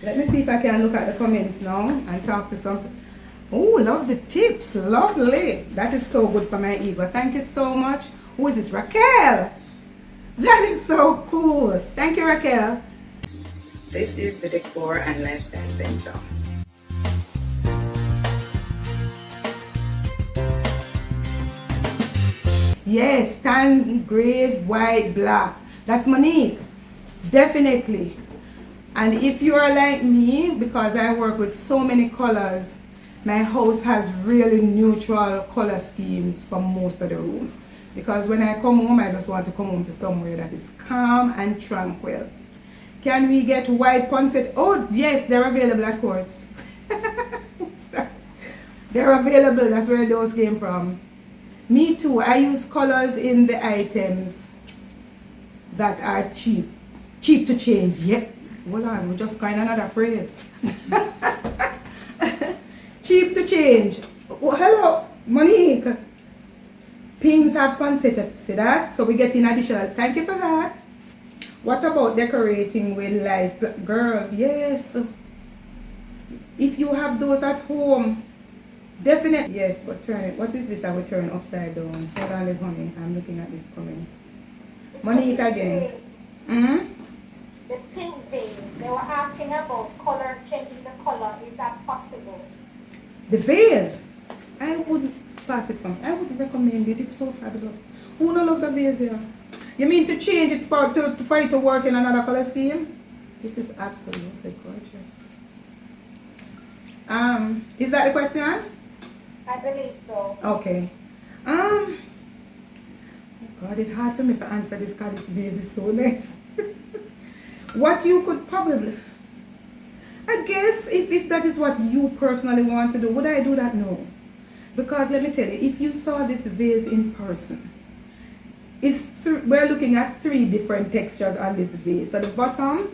Let me see if I can look at the comments now and talk to some. Oh, love the tips. Lovely. That is so good for my ego. Thank you so much. Who is this? Raquel. That is so cool. Thank you, Raquel. This is the Decor and Lifestyle Center. Yes, tan, grays, white, black. That's Monique. Definitely. And if you are like me, because I work with so many colors, my house has really neutral color schemes for most of the rooms. Because when I come home, I just want to come home to somewhere that is calm and tranquil. Can we get white ponset? Oh, yes, they're available at Quartz. They're available. That's where those came from. Me too. I use colors in the items that are cheap. Cheap to change. Yeah. Hold on, we just coined another phrase. Cheap to change. Oh, hello, Monique. Pings have considered. See that? So we get in additional. Thank you for that. What about decorating with life? Girl, yes. If you have those at home, definitely. Yes, but turn it. What is this I will turn upside down? Hold on, honey. I'm looking at this coming. Monique again. The pink vase. They were asking about color, changing the color. Is that possible? The vase? I wouldn't pass it from. I would recommend it. It's so fabulous. Who don't love the vase here? You mean to change it for it to work in another color scheme? This is absolutely gorgeous. Is that the question? I believe so. Okay. Oh God, it's hard for me to answer this because this vase is so nice. What you could probably, I guess, if that is what you personally want to do, would I do that? No. Because let me tell you, if you saw this vase in person, we're looking at 3 different textures on this vase. So the bottom,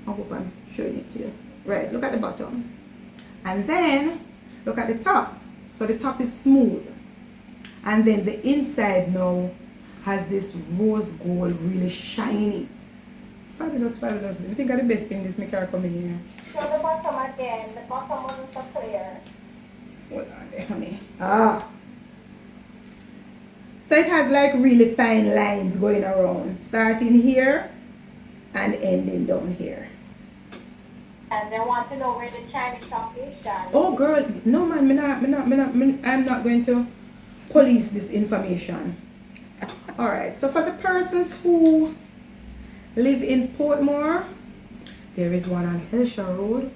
I hope I'm showing it to you. Right, look at the bottom. And then, look at the top. So the top is smooth. And then the inside now has this rose gold, really shiny. Fabulous, fabulous. I think the best thing this make her come in here. Show the bottom again. The bottom wasn't so clear. Hold on there, honey. So it has like really fine lines going around, starting here and ending down here. And they want to know where the Chinese shop is, Shani. Oh girl, no man, I'm not going to police this information. Alright, so for the persons who live in Portmore, there is one on Hillshire Road,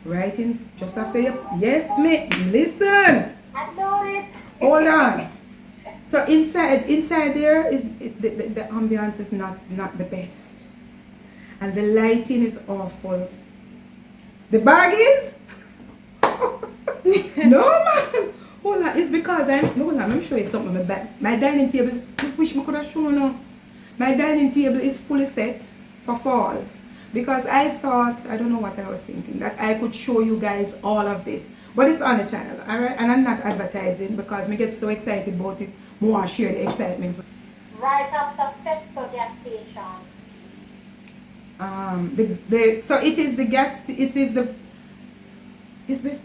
right in just after you. Yes, mate, listen. I know it. Hold on. So inside there is the ambiance is not the best, and the lighting is awful. The bargains? No man. Hold on. It's because hold on. Let me show you something. My dining table. Wish I could have shown you. My dining table is fully set for fall, because I thought, I don't know what I was thinking, that I could show you guys all of this, but it's on the channel, alright? And I'm not advertising because me get so excited about it. More share the excitement. Right after Fesco gas station. So it is the gas.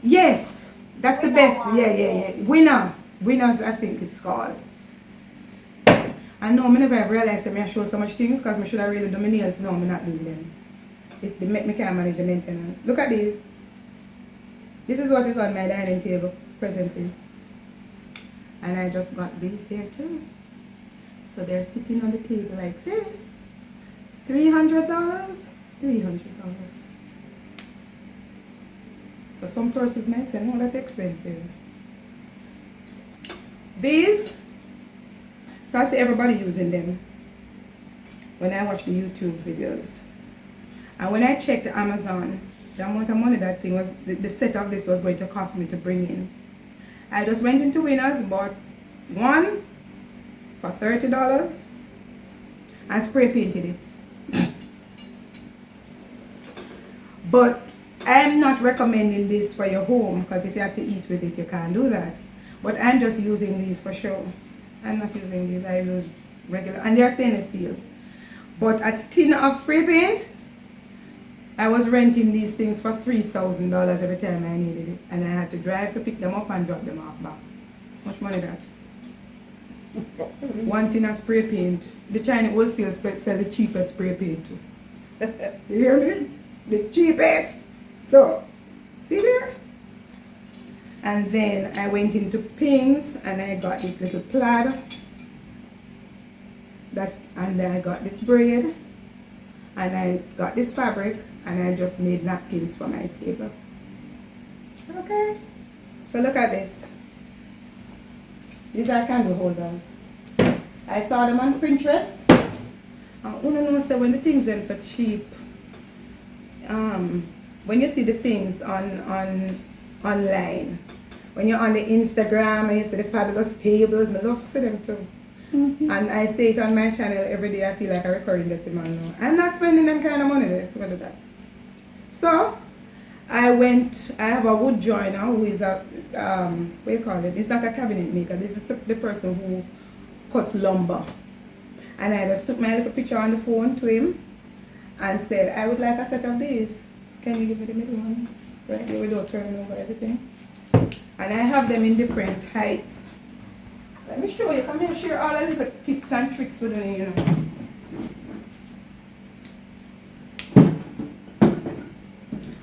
Yes, that's the best. Yeah. Winners, I think it's called. I know, I never realized that I show so much things because I should have really done my nails. No, I'm not doing them. They make me can't manage the maintenance. Look at this. This is what is on my dining table presently. And I just got these there too. So they're sitting on the table like this. $300? $300. So some persons might say, no, that's expensive. These, so I see everybody using them when I watch the YouTube videos. And when I checked Amazon, the amount of money that thing was, the set of this was going to cost me to bring in. I just went into Winners, bought one for $30 and spray painted it. But I'm not recommending this for your home, because if you have to eat with it, you can't do that. But I'm just using these for show. I'm not using these, I use regular, and they're stainless steel. But a tin of spray paint, I was renting these things for $3,000 every time I needed it. And I had to drive to pick them up and drop them off back. How much money that? One tin of spray paint. The China wholesale sell the cheapest spray paint too. You hear me? The cheapest. So, see there? And then I went into pins and I got this little plaid. And then I got this braid. And I got this fabric and I just made napkins for my table. Okay. So look at this. These are candle holders. I saw them on Pinterest. And you know, so when the things are so cheap, when you see the things on online, when you're on the Instagram and you see the fabulous tables, I love to see them too. Mm-hmm. And I say it on my channel every day. I feel like I'm recording this in my now. I'm not spending them kind of money there to do that. So I have a wood joiner who is a what do you call it? It's not a cabinet maker. This is the person who cuts lumber. And I just took my little picture on the phone to him and said, I would like a set of these. Can you give me the middle one? Right there without turning over everything. And I have them in different heights. Let me show you. Come here, share all the little tips and tricks with me, you know.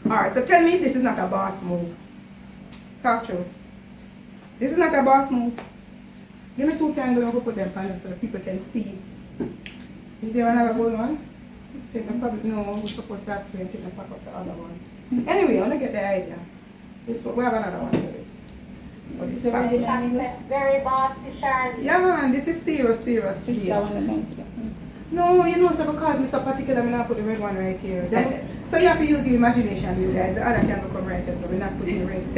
Alright, so tell me if this is not a boss move. Talk truth. This is not a boss move. Give me two candles and put them on so that people can see. Is there another good one? I probably no, we're supposed to have three and pack up the other one. Anyway, I want to get the idea. This we have another one for this. But it's very bossy, Charlie. Yeah man, this is serious. No, you know, so because I'm so particular, I'm not put the red one right here. So you have to use your imagination, you guys. The other can come right here, so we're not putting the red.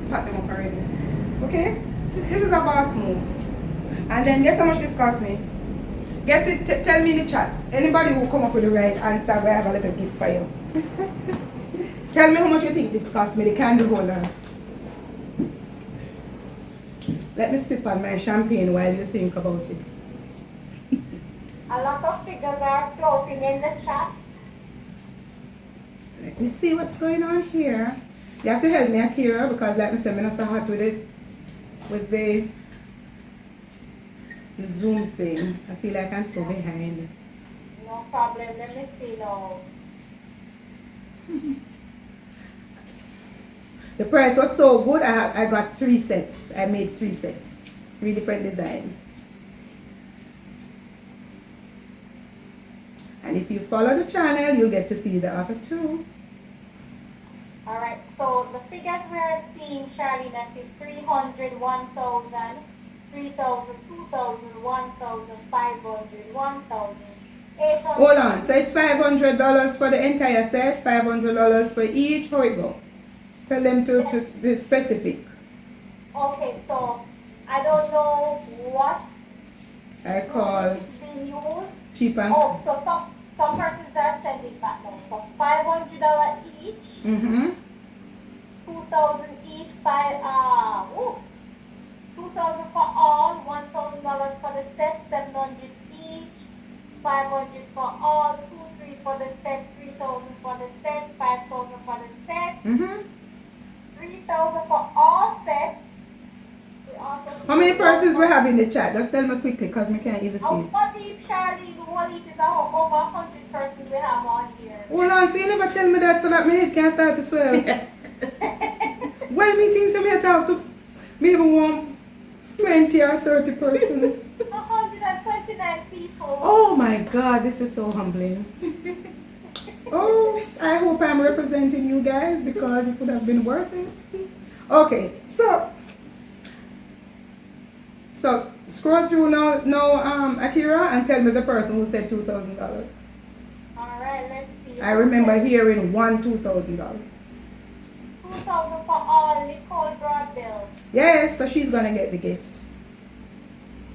Pack them up already. Okay? This is a boss move. And then guess how much this cost me? Guess it, tell me in the chats. Anybody who come up with the right answer, we have a little gift for you. Tell me how much you think this cost me, the candle holders. Let me sip on my champagne while you think about it. A lot of figures are floating in the chat. Let me see what's going on here. You have to help me, Akira, because like I said, I'm not so hot with it, with the Zoom thing. I feel like I'm so behind. No problem. Let me see now. The price was so good, I got 3 sets. I made 3 sets. 3 different designs. And if you follow the channel, you'll get to see the other 2. Alright, so the figures we are seeing, Charlene, is 300, 1,000, 3,000, 2,000, 1,000, 500, 1,000, 800. Hold on, so it's $500 for the entire set, $500 for each. How it go? Tell them to be specific. Okay, so I don't know what I call it's being used. cheap and... Oh, so some persons are sending back now. So $500 each. Mm-hmm. 2,000 each. 2,000 for all. $1,000 for the set. 700 each. 500 for all. 2,300 for the set. 3,000 for the set. 5,000 for the set. Mm-hmm. 3,000 for all sets. How many persons we have in the chat? Just tell me quickly because we can't even see it. What if Charlie, what if it's over 100 persons we have on here? Hold on, so you never tell me that so that my head can start to swell. Why me think some here talk to maybe 20 or 30 persons? 129 people. Oh my God, this is so humbling. Oh, I hope I'm representing you guys because it would have been worth it. Okay, so scroll through now, Akira, and tell me the person who said $2,000. Alright, let's see. I remember hearing $2,000. 2,000 for all, Nicole Broadbill. Yes, so she's gonna get the gift.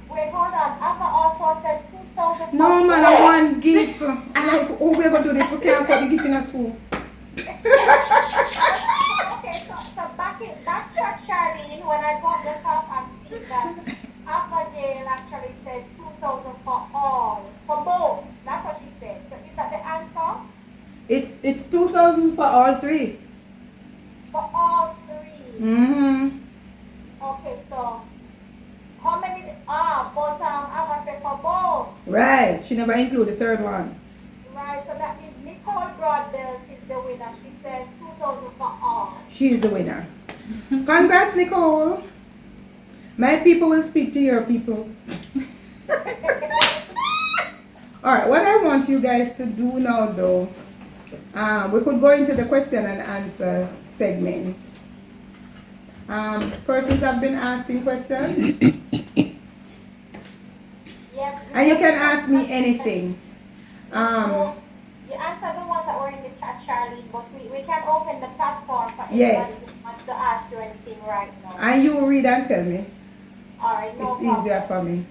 Wait, hold on. Ava also said 2,000 for No man, I want gift. Like, oh, we're gonna do this. We can't put the gift in a 2. Okay, so backtrack Charlene when I got the top and see that Abigail actually said 2,000 for all. For both. That's what she said. So is that the answer? It's 2,000 for all three. For all three. Mm-hmm. Okay, so how many? But I was say for both. Right. She never included the third one. Right, so that means Nicole Broadbelt is the winner. She says 2,000 for all. She's the winner. Congrats, Nicole. My people will speak to your people. Alright, what I want you guys to do now though, we could go into the question and answer segment. Persons have been asking questions. Yes. And you can ask me anything. You answer the ones that were in the chat, Charlene, but we can open the platform for anybody Yes. who wants to ask you anything right now. And you read and tell me. Alright, no It's problem. easier for me.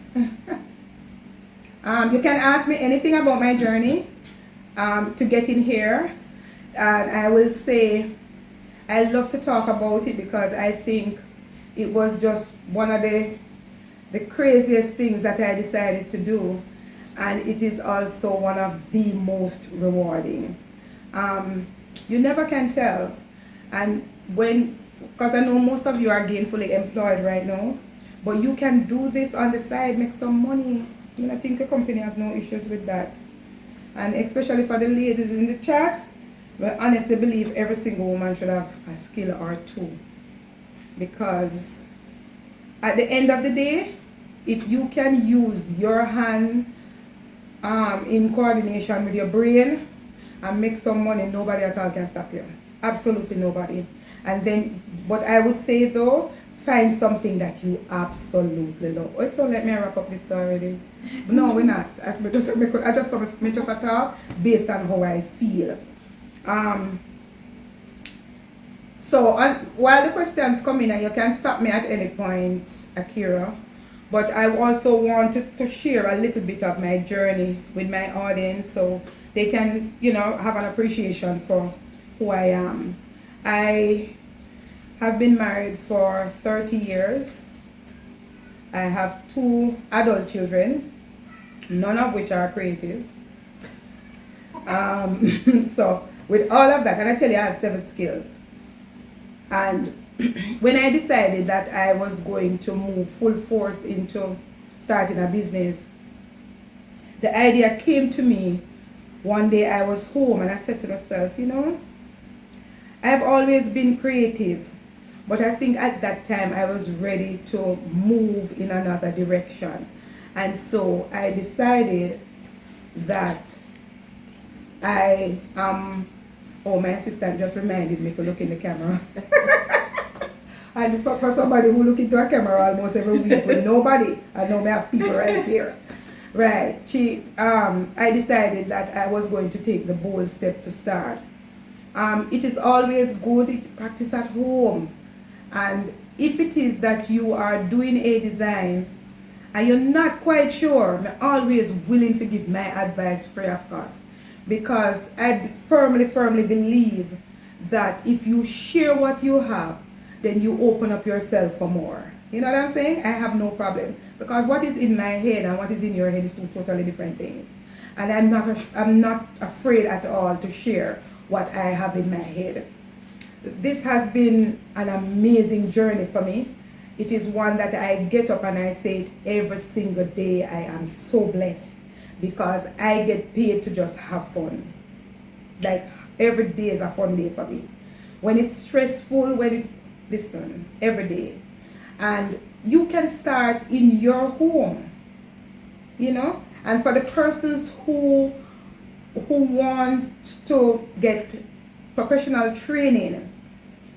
You can ask me anything about my journey to get in here. And I will say, I love to talk about it because I think it was just one of the craziest things that I decided to do. And it is also one of the most rewarding. You never can tell. And because I know most of you are gainfully employed right now, but you can do this on the side, make some money. I think the company have no issues with that. And especially for the ladies in the chat, I honestly believe every single woman should have a skill or two. Because at the end of the day, if you can use your hand in coordination with your brain and make some money, nobody at all can stop you. Absolutely nobody. And then, but I would say though, find something that you absolutely love. Oh, it's all let me wrap up this already. No, we're not. I just talk based on how I feel. So while the questions come in, and you can stop me at any point, Akira, but I also wanted to share a little bit of my journey with my audience so they can, have an appreciation for who I am. I have been married for 30 years. I have 2 adult children, none of which are creative. So with all of that, and I tell you I have 7 skills. And when I decided that I was going to move full force into starting a business, the idea came to me one day. I was home and I said to myself, I've always been creative, but I think at that time I was ready to move in another direction. And so I decided that my assistant just reminded me to look in the camera. And for somebody who look into a camera almost every week with nobody, I know I have people right here. Right. I decided that I was going to take the bold step to start. It is always good to practice at home. And if it is that you are doing a design and you're not quite sure, I'm always willing to give my advice free of cost. Because I firmly believe that if you share what you have, then you open up yourself for more. You know what I'm saying? I have no problem. Because what is in my head and what is in your head is 2 totally different things. And I'm not afraid at all to share what I have in my head. This has been an amazing journey for me. It is one that I get up and I say it every single day. I am so blessed because I get paid to just have fun. Like every day is a fun day for me. When it's stressful, listen, every day. And you can start in your home, and for the persons who want to get professional training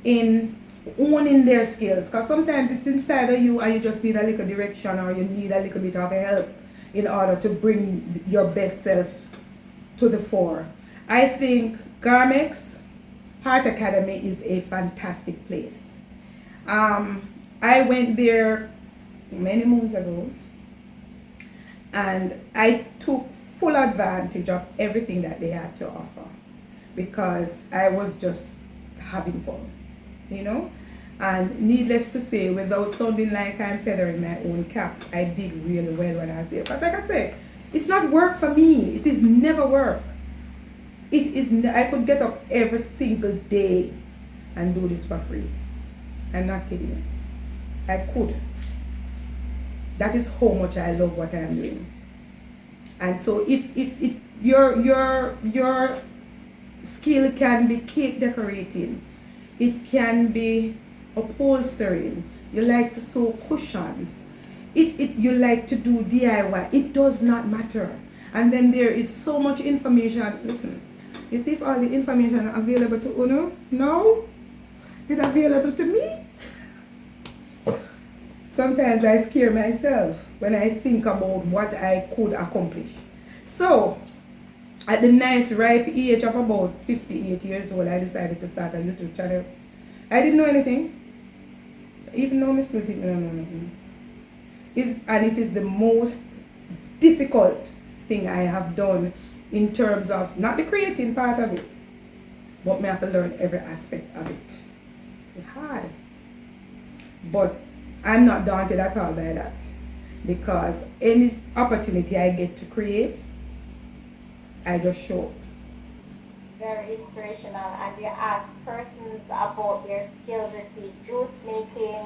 in owning their skills, because sometimes it's inside of you and you just need a little direction or you need a little bit of help in order to bring your best self to the fore. I think Garmex Heart Academy is a fantastic place. I went there many moons ago and I took full advantage of everything that they had to offer because I was just having fun, and needless to say, without sounding like I'm feathering my own cap, I did really well when I was there. But like I said, it's not work for me. It is never work. I could get up every single day and do this for free. I'm not kidding you. I could. That is how much I love what I'm doing. And so if your skill can be cake decorating, it can be upholstering, you like to sew cushions, you like to do DIY, it does not matter. And then there is so much information. Listen, you see, if all the information available to Uno, no, it available to me. Sometimes I scare myself when I think about what I could accomplish. So, at the nice ripe age of about 58 years old, I decided to start a YouTube channel. I didn't know anything, even though I still didn't know nothing. And it is the most difficult thing I have done in terms of not the creating part of it, but me have to learn every aspect of it. It's hard. But I'm not daunted at all by that, because any opportunity I get to create, I just show up. Very inspirational. And you ask persons about their skills. You see juice making,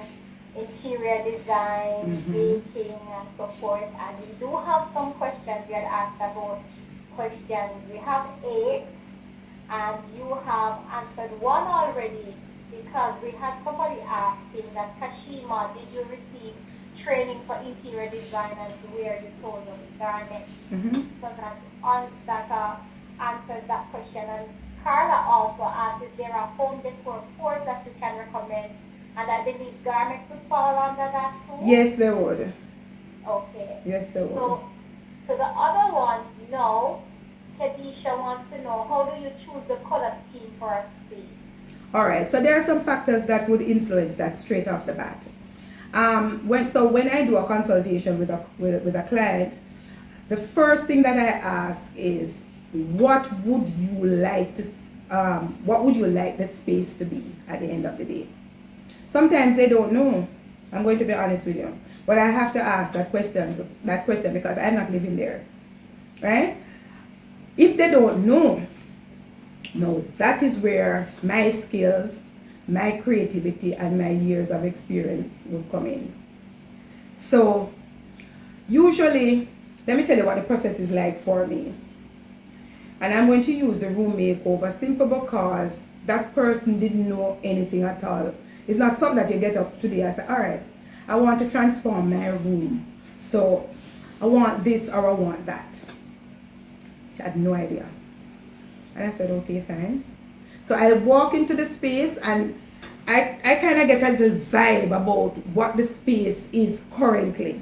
interior design, baking, and so forth. And we do have some questions you had asked about questions. We have 8, and you have answered one already, because we had somebody asking that, Kashima, did you receive training for interior design, and where you told us garnet? So that answers that question. And Carla also asked if there are home decor course that you can recommend, and I believe garments would fall under that too. Yes, they would. Okay. Yes, they would. So the other ones, no. Kedisha wants to know, how do you choose the color scheme for a space? Alright, so there are some factors that would influence that straight off the bat. When I do a consultation with a client, the first thing that I ask is, what would you like the space to be at the end of the day? Sometimes they don't know. I'm going to be honest with you, but I have to ask that question because I'm not living there, right? If they don't know, no, that is where my skills, my creativity, and my years of experience will come in. So, usually, let me tell you what the process is like for me. And I'm going to use the room makeover simply because that person didn't know anything at all. It's not something that you get up today and say, alright, I want to transform my room. So, I want this or I want that. I had no idea. And I said, okay, fine. So I walk into the space and I kind of get a little vibe about what the space is currently.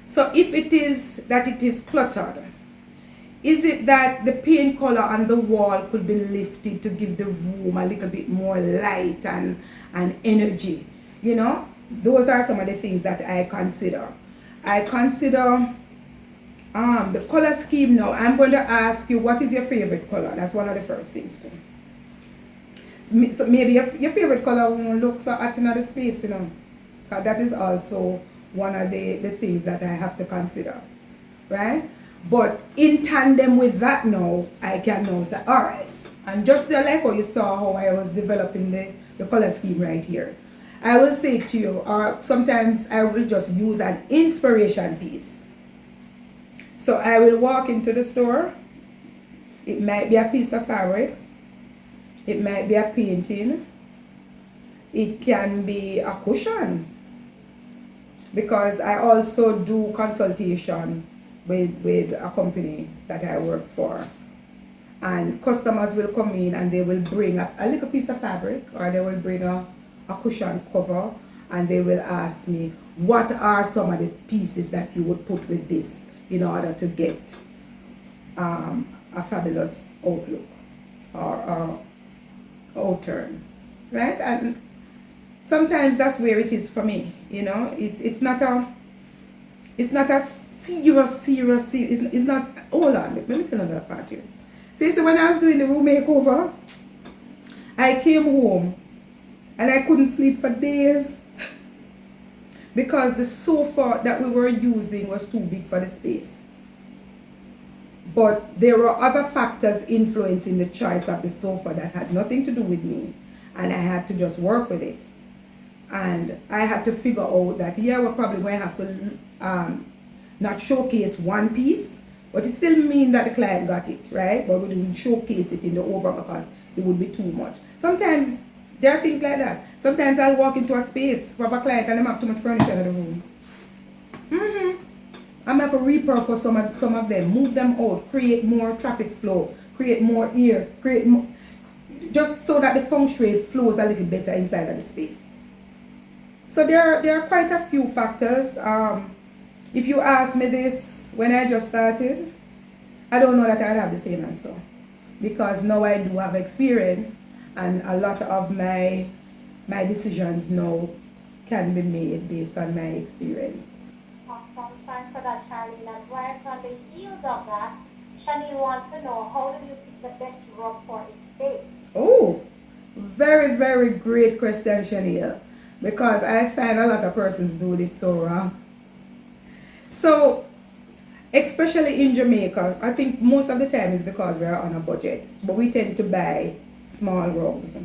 So if it is that it is cluttered, is it that the paint color on the wall could be lifted to give the room a little bit more light and energy? You know, those are some of the things that I consider. I consider the color scheme now. I'm going to ask you, what is your favorite color? That's one of the first things too. So maybe your favorite color won't look so hot in the space, you know. That is also one of the things that I have to consider, right? But in tandem with that now, I can now say, alright, and just like how you saw how I was developing the color scheme right here, I will say to you, or sometimes I will just use an inspiration piece. So I will walk into the store. It might be a piece of fabric. It might be a painting. It can be a cushion. Because I also do consultation with a company that I work for. And customers will come in and they will bring a little piece of fabric, or they will bring a cushion cover, and they will ask me, what are some of the pieces that you would put with this in order to get a fabulous outlook or outturn, right? And sometimes that's where it is for me. You know, it's not a serious. It's not. Hold on, let me tell another part here. So when I was doing the room makeover, I came home and I couldn't sleep for days because the sofa that we were using was too big for the space. But there were other factors influencing the choice of the sofa that had nothing to do with me, and I had to just work with it. And I had to figure out that, yeah, we're probably going to have to not showcase one piece, but it still mean that the client got it, right? But we didn't showcase it in the over because it would be too much. Sometimes there are things like that. Sometimes I'll walk into a space for a client and they have too much furniture in the room. I'm going to have to repurpose some of them, move them out, create more traffic flow, create more air, create more, just so that the feng shui flows a little better inside of the space. So there are quite a few factors. If you ask me this when I just started, I don't know that I'd have the same answer, because now I do have experience, and a lot of my decisions now can be made based on my experience. Awesome. Thanks for that, Charlene. And right on the heels of that, Shani wants to know, how do you pick the best rug for a space? Oh, very, very great question, Shania, because I find a lot of persons do this so wrong. So, especially in Jamaica, I think most of the time is because we're on a budget, but we tend to buy small rugs.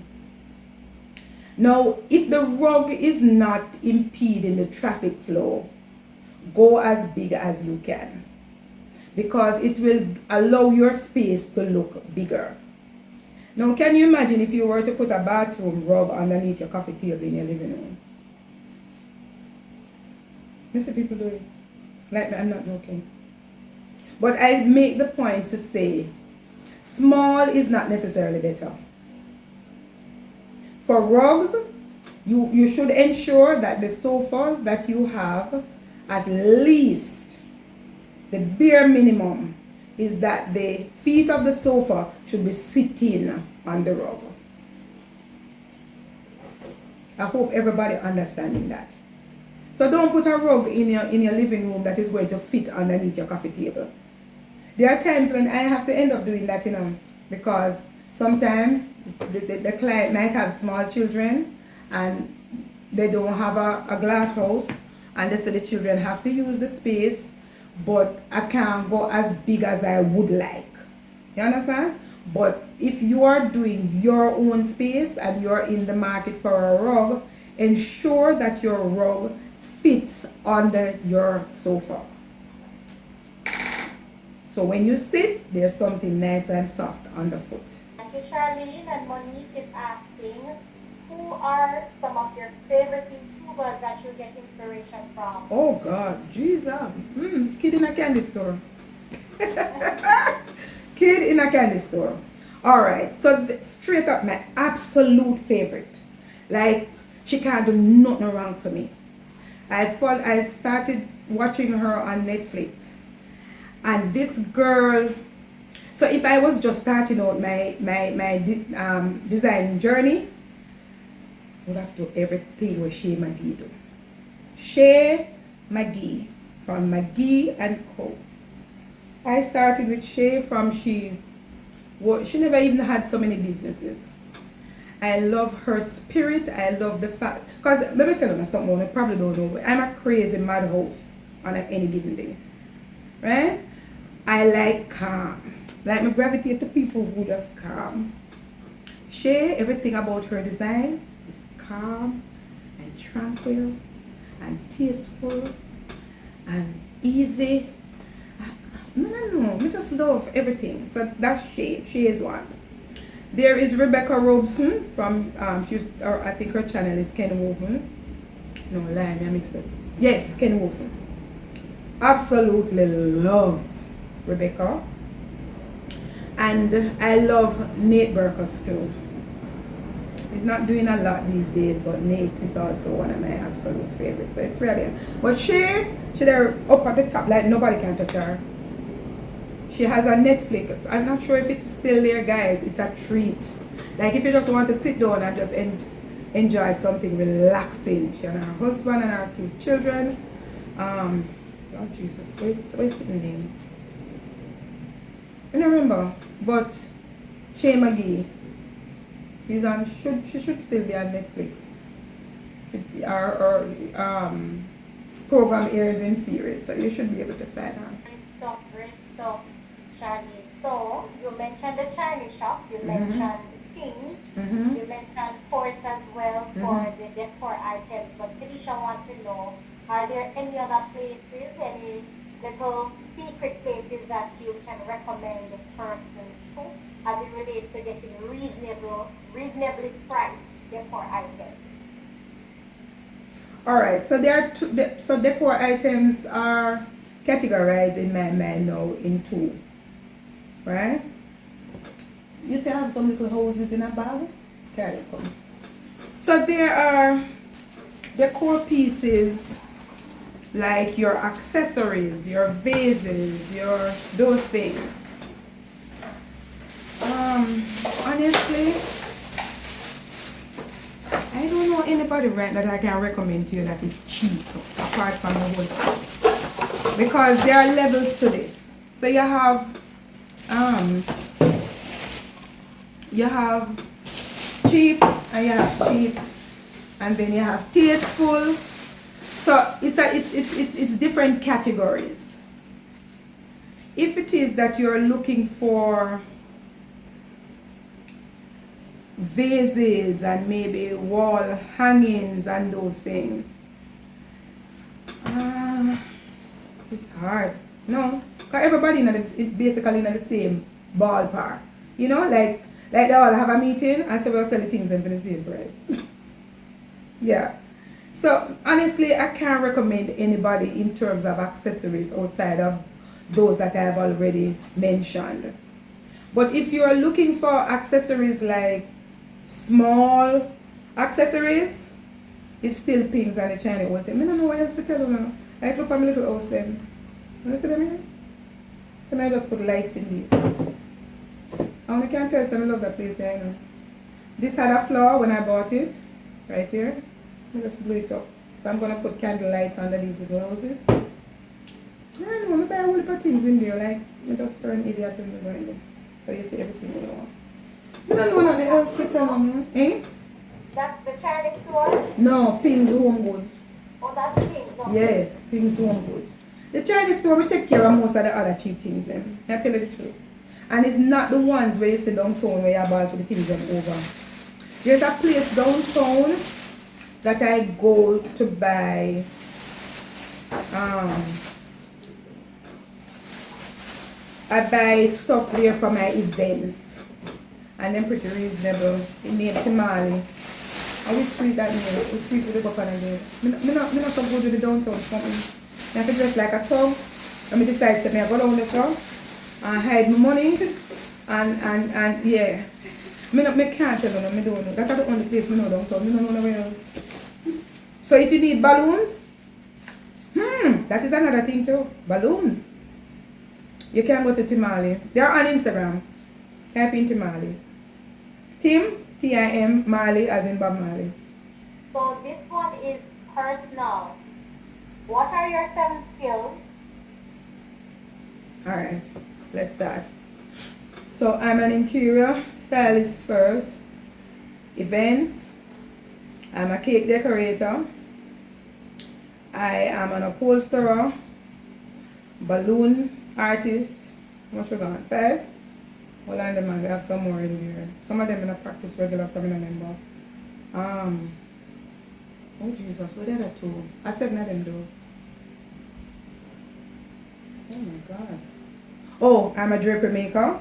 Now, if the rug is not impeding the traffic flow, go as big as you can, because it will allow your space to look bigger. Now, can you imagine if you were to put a bathroom rug underneath your coffee table in your living room? You see people do it. Like, I'm not joking. But I make the point to say, small is not necessarily better. For rugs, you should ensure that the sofas that you have, at least the bare minimum is that the feet of the sofa should be sitting on the rug. I hope everybody understanding that. So don't put a rug in your living room that is going to fit underneath your coffee table. There are times when I have to end up doing that, because sometimes the client might have small children and they don't have a glass house, and they say the children have to use the space, but I can't go as big as I would like. You understand? But if you are doing your own space and you're in the market for a rug, ensure that your rug fits under your sofa. So when you sit, there's something nice and soft underfoot. Thank you, Charlene. And Monique is asking, who are some of your favorite YouTubers that you get inspiration from? Oh God, Jesus. Kid in a candy store. Kid in a candy store. Alright, so straight up my absolute favorite. Like, she can't do nothing wrong for me. I started watching her on Netflix. And this girl, so if I was just starting out my design journey, I would have to do everything with Shay McGee do. Shay McGee from McGee and Co. I started with Shay from she never even had so many businesses. I love her spirit. I love the fact, because let me tell you something I probably don't know. I'm a crazy mad host on any given day, right? I like calm. Like, I gravitate to people who just calm. Shay, everything about her design is calm and tranquil and tasteful and easy. No, I just love everything. So that's Shay. Shay is one. There is Rebecca Robeson from, I think her channel is Ken Woven. No, lie, I mixed it. Yes, Ken Woven. Absolutely love Rebecca. And I love Nate Burkus too. He's not doing a lot these days, but Nate is also one of my absolute favorites. So it's really, but she there up at the top, like nobody can touch her. She has a Netflix. I'm not sure if it's still there, guys. It's a treat. Like, if you just want to sit down and just enjoy something relaxing. She and her husband and her 2 children. Oh Jesus, what's the name? I don't remember. But Shay McGee. She should still be on Netflix. Our program airs in series, so you should be able to find her. Great stuff, great stuff. Charlie. So you mentioned the Chinese shop, you mentioned Ping, Mm-hmm. you mentioned ports as well Mm-hmm. for the decor items. But Felicia wants to know, are there any other places, any little secret places that you can recommend persons to as it relates to getting reasonably priced decor items? All right. So there are so decor items are categorized in my mind now in two, right? You see, I have some little hoses in a bag. Carry it, come. So there are decor pieces like your accessories, your vases, your those things. Honestly, I don't know anybody right that I can recommend to you that is cheap apart from the whole, because there are levels to this. So um you have cheap and you have cheap, and then you have tasteful. So it's different categories. If it is that you're looking for vases and maybe wall hangings and those things, uh, it's hard. No, because everybody is basically in the same ballpark. You know, like they all have a meeting and say we'll sell the things in for the same price. Yeah. So honestly, I can't recommend anybody in terms of accessories outside of those that I've already mentioned. But if you're looking for accessories like small accessories, it's still pings and the China was saying, I don't know what else to tell you now. I look at my little house then. You see them here? So I just put lights in these. I only can tell some I love that place here, you know. This had a flaw when I bought it, right here. Let me just glue it up. So I'm gonna put candle lights under these little houses. I don't know, maybe I will put things in there, like I just turn idiot when we go in there. So you see everything you want. I don't know nothing else to tell them, eh? That's the Chinese store? No, Ping's Home Goods. Oh, that's Ping. Okay. Yes, Ping's Home Goods. The Chinese store will take care of most of the other cheap things, I tell you the truth. And it's not the ones where you sit downtown where you buy for the things over. There's a place downtown that I go to buy I buy stuff there for my events. And they're pretty reasonable. The name Timali. I will street that name. We street with the go on there. Me not so good with the downtown something. I have to dress like a thugs. And me decide to me I go down this road and hide my money and yeah. Me can't tell you, me don't know. That's the only place me know downtown. Me don't know nowhere else. So if you need balloons, that is another thing too. Balloons. You can go to Timali. They're on Instagram. Type in Timali. Tim, Tim, Marley, as in Bob Marley. So this one is personal. What are your 7 skills? Alright, let's start. So I'm an interior stylist first. Events. I'm a cake decorator. I am an upholsterer. Balloon artist. What you got? 5? Well, on them, we have some more in there. Some of them in a practice regular, some in a number. Oh Jesus, what are the 2? I said not them though. Oh my God. Oh, I'm a draper maker.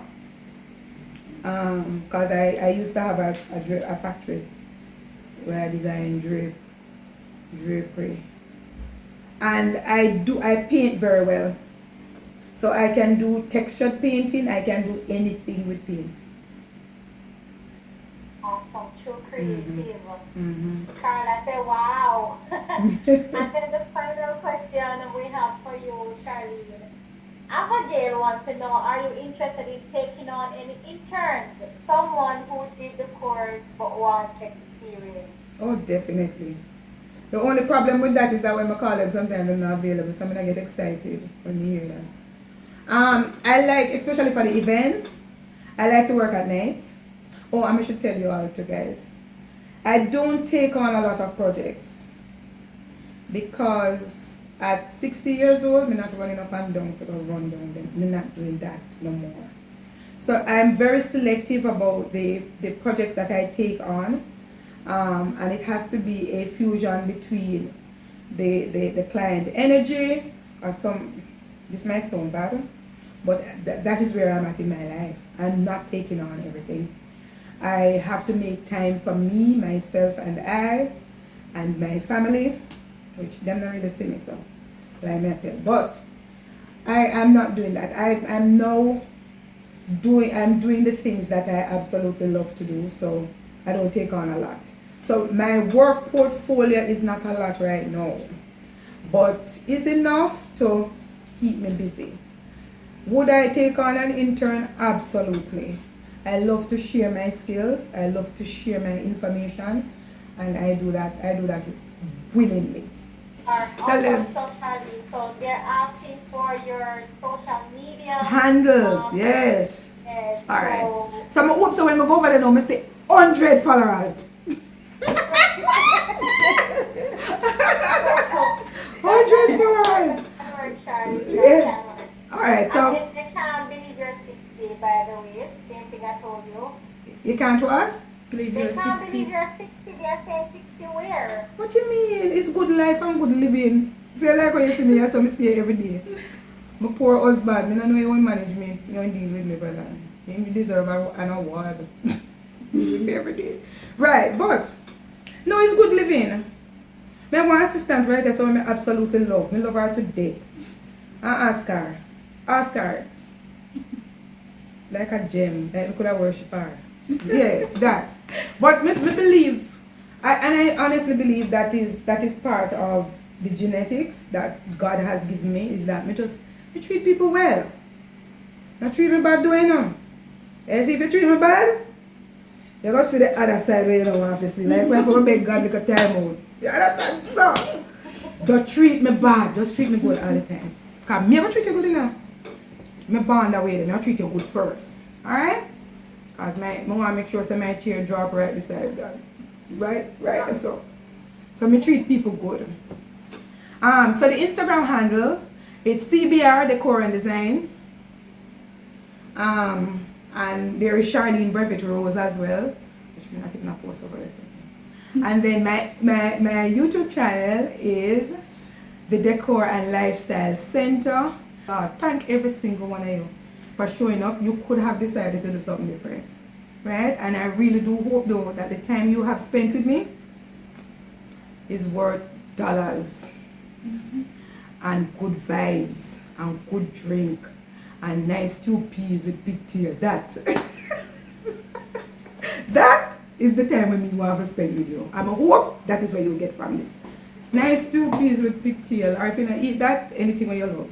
Cause I used to have a factory where I design drapery. And I paint very well. So I can do textured painting, I can do anything with paint. Awesome, true creative. Carla say wow. And then the final question we have for you, Charlene. Abigail wants to know, are you interested in taking on any interns? Someone who did the course but wants experience. Oh, definitely. The only problem with that is that when I call them, sometimes they're not available. So I'm gonna get excited when you hear that. I like, especially for the events, I like to work at nights. Oh, I should tell you all too, guys. I don't take on a lot of projects because at 60 years old, I'm not running up and down for the run down. I'm not doing that no more. So I'm very selective about the projects that I take on. And it has to be a fusion between the client energy or some, this might sound bad, but that is where I'm at in my life. I'm not taking on everything. I have to make time for me, myself, and I, and my family, which them not really see me so, like me tell. But I am not doing that. I'm now doing the things that I absolutely love to do, so I don't take on a lot. So my work portfolio is not a lot right now, but it's enough to keep me busy. Would I take on an intern? Absolutely. I love to share my skills. I love to share my information, and I do that willingly. So they're asking for your social media Handles, yes. Yes, All right. So I hope so when I go over there now, I say 100 followers. 100 followers. Yeah. All right. So they can't believe you're 60, by the way. Same thing I told you. you can't what? They can't believe you're 60. They're saying 60 where? What you mean? It's good life and good living. So like when you see me, I saw me stay every day. My poor husband, I don't know he won't manage me. He won't deal with me, brother. He deserve an award. He with me every day. Right, but no, it's good living. I have one assistant right there, so I absolutely love. I love her to death. And ask her. Like a gem, like we could have worshipped her. Yeah, that. But me believe, and I honestly believe that is part of the genetics that God has given me, is that me treat people well. Not treat me bad doing no. And see if you treat me bad, you're going to see the other side where you don't want to see. Like when I beg God like a time out. You understand? So, don't treat me bad. Just treat me good all the time. Because me never treat you good enough. Me born that way, then I'll treat you good first. Alright? Because I want to make sure that my chair drop right beside God. Right? So me treat people good. So the Instagram handle, it's CBR Decor and Design. And there is Charlene Brevet Rose as well, which I think I post over there. And then my YouTube channel is the Decor and Lifestyle Center. Thank every single one of you for showing up. You could have decided to do something different, right? And I really do hope though that the time you have spent with me is worth dollars. And good vibes and good drink and nice 2 peas with pigtail. That is the time when you want to spend with you. I hope that is what you get from this. Nice 2 peas with pigtail, or if you don't eat that, anything what you love.